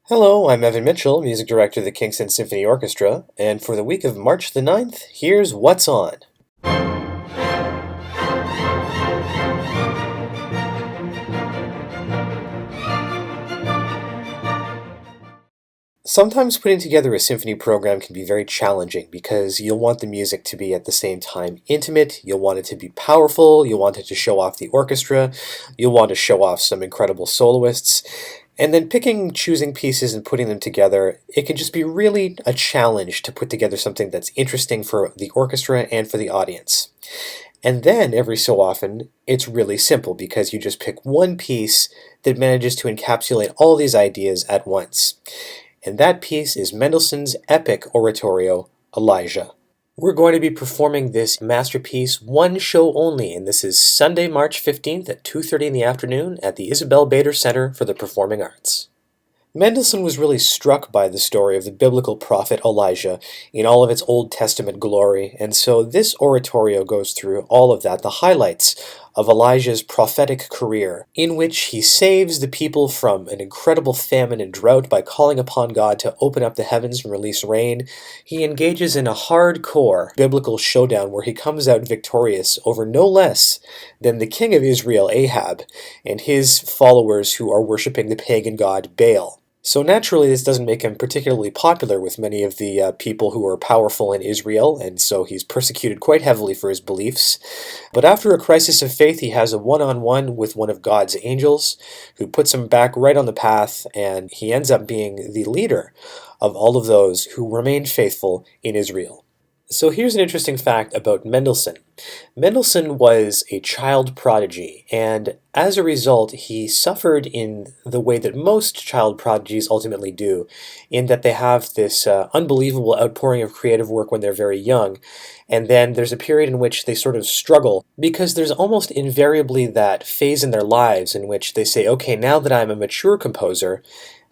Hello, I'm Evan Mitchell, music director of the Kingston Symphony Orchestra, and for the week of March the 9th, here's What's On. Sometimes putting together a symphony program can be very challenging because you'll want the music to be at the same time intimate, you'll want it to be powerful, you'll want it to show off the orchestra, you'll want to show off some incredible soloists, and then choosing pieces and putting them together, it can just be really a challenge to put together something that's interesting for the orchestra and for the audience. And then, every so often, it's really simple because you just pick one piece that manages to encapsulate all these ideas at once. And that piece is Mendelssohn's epic oratorio, Elijah. We're going to be performing this masterpiece one show only, and this is Sunday, March 15th at 2:30 in the afternoon at the Isabel Bader Center for the Performing Arts. Mendelssohn was really struck by the story of the biblical prophet Elijah in all of its Old Testament glory, and so this oratorio goes through all of that, the highlights of Elijah's prophetic career, in which he saves the people from an incredible famine and drought by calling upon God to open up the heavens and release rain. He engages in a hardcore biblical showdown where he comes out victorious over no less than the king of Israel, Ahab, and his followers who are worshiping the pagan god Baal. So naturally, this doesn't make him particularly popular with many of the people who are powerful in Israel, and so he's persecuted quite heavily for his beliefs. But after a crisis of faith, he has a one-on-one with one of God's angels, who puts him back right on the path, and he ends up being the leader of all of those who remained faithful in Israel. So here's an interesting fact about Mendelssohn. Mendelssohn was a child prodigy, and as a result, he suffered in the way that most child prodigies ultimately do, in that they have this unbelievable outpouring of creative work when they're very young, and then there's a period in which they sort of struggle, because there's almost invariably that phase in their lives in which they say, okay, now that I'm a mature composer,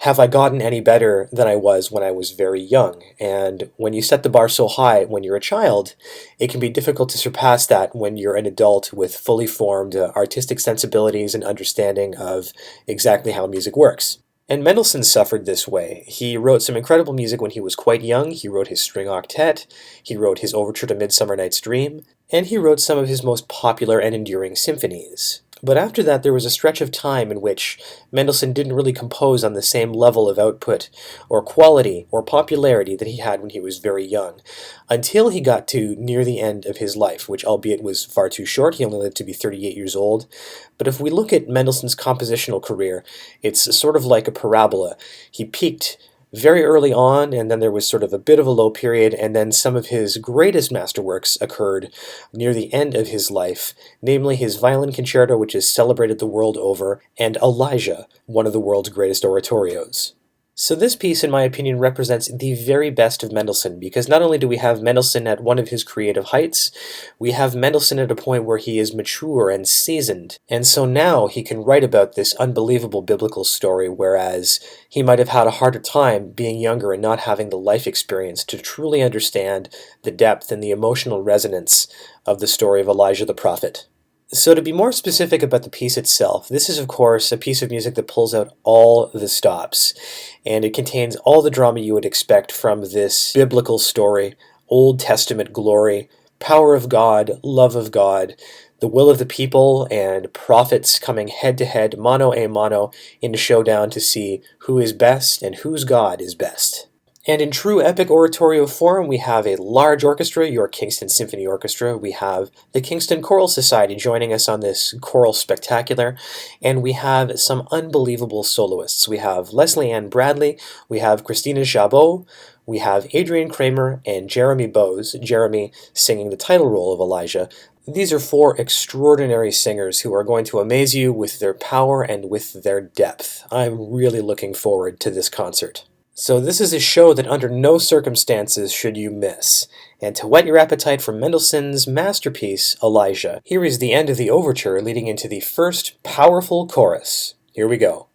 have I gotten any better than I was when I was very young? And when you set the bar so high when you're a child, it can be difficult to surpass that when you're an adult with fully formed artistic sensibilities and understanding of exactly how music works. And Mendelssohn suffered this way. He wrote some incredible music when he was quite young. He wrote his string octet, he wrote his overture to Midsummer Night's Dream, and he wrote some of his most popular and enduring symphonies. But after that, there was a stretch of time in which Mendelssohn didn't really compose on the same level of output or quality or popularity that he had when he was very young, until he got to near the end of his life, which albeit was far too short. He only lived to be 38 years old. But if we look at Mendelssohn's compositional career, it's sort of like a parabola. He peaked very early on, and then there was sort of a bit of a low period, and then some of his greatest masterworks occurred near the end of his life, namely his violin concerto, which is celebrated the world over, and Elijah, one of the world's greatest oratorios. So this piece, in my opinion, represents the very best of Mendelssohn, because not only do we have Mendelssohn at one of his creative heights, we have Mendelssohn at a point where he is mature and seasoned, and so now he can write about this unbelievable biblical story, whereas he might have had a harder time being younger and not having the life experience to truly understand the depth and the emotional resonance of the story of Elijah the prophet. So to be more specific about the piece itself, this is of course a piece of music that pulls out all the stops, and it contains all the drama you would expect from this biblical story, Old Testament glory, power of God, love of God, the will of the people, and prophets coming head-to-head, mano a mano, in a showdown to see who is best and whose God is best. And in true epic oratorio form, we have a large orchestra, your Kingston Symphony Orchestra. We have the Kingston Choral Society joining us on this choral spectacular. And we have some unbelievable soloists. We have Leslie Ann Bradley, we have Christina Jabot, we have Adrian Kramer, and Jeremy Bowes, Jeremy singing the title role of Elijah. These are four extraordinary singers who are going to amaze you with their power and with their depth. I'm really looking forward to this concert. So this is a show that under no circumstances should you miss. And to whet your appetite for Mendelssohn's masterpiece, Elijah, here is the end of the overture leading into the first powerful chorus. Here we go.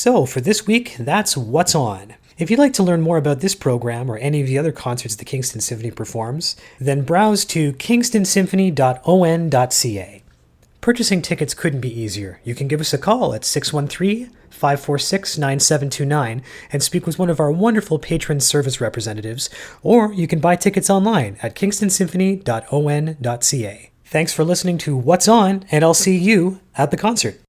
So, for this week, that's What's On. If you'd like to learn more about this program or any of the other concerts the Kingston Symphony performs, then browse to kingstonsymphony.on.ca. Purchasing tickets couldn't be easier. You can give us a call at 613-546-9729 and speak with one of our wonderful patron service representatives, or you can buy tickets online at kingstonsymphony.on.ca. Thanks for listening to What's On, and I'll see you at the concert.